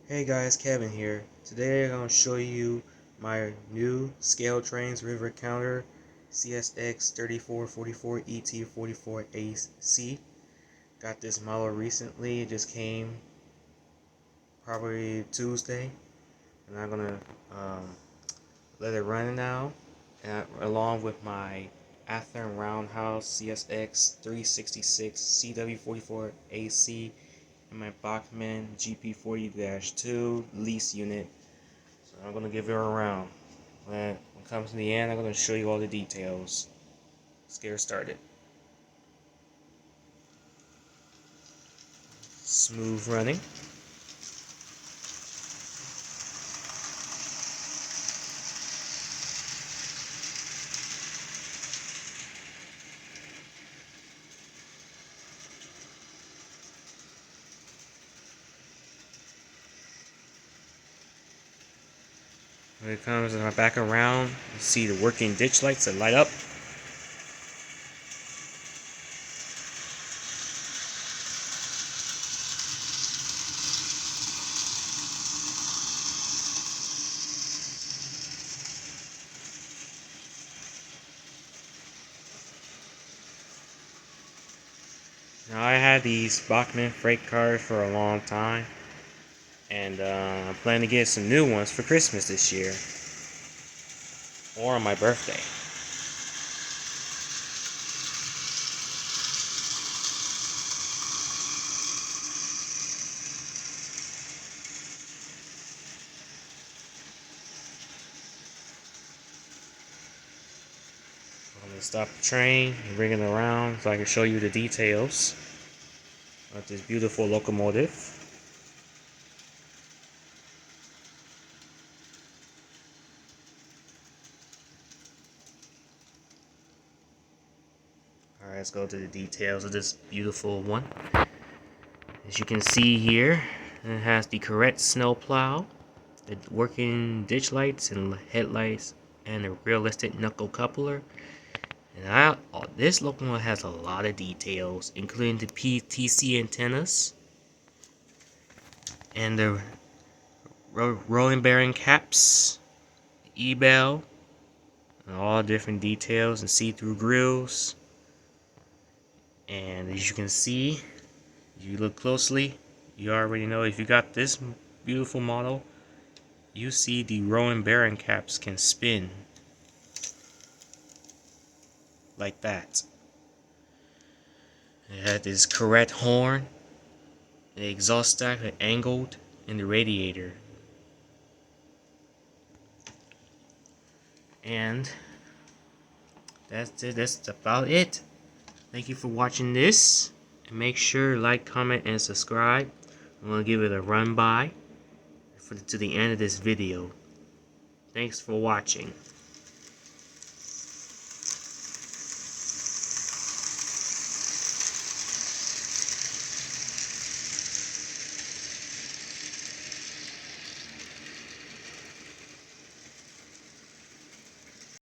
Hey guys, Kevin here. Today I'm going to show you my new scale trains Rivet Counter CSX 3444 ET44AC. Got this model recently. It just came probably Tuesday, and I'm going to let it run now, along with my Athearn Roundhouse CSX 366 CW44AC and my Bachmann GP40-2 lease unit. So I'm going to give it a round. When it comes to the end, I'm going to show you all the details. Let's get her started. Smooth running. When it comes to my back around, you see the working ditch lights that light up. Now I had these Bachmann freight cars for a long time, and I plan to get some new ones for Christmas this year, or on my birthday. I'm going to stop the train and bring it around so I can show you the details of this beautiful locomotive. Alright, let's go to the details of this beautiful one. As you can see here, it has the correct snow plow, the working ditch lights and headlights, and a realistic knuckle coupler. And this locomotive has a lot of details, including the PTC antennas and the rolling bearing caps, E-bell, and all different details and see-through grills. And as you can see, if you look closely, you already know if you got this beautiful model, you see the rolling bearing caps can spin like that. It had this correct horn, the exhaust stack angled, and the radiator. And that's it. That's about it. Thank you for watching this. And make sure to like, comment, and subscribe. I'm going to give it a run by to the end of this video. Thanks for watching.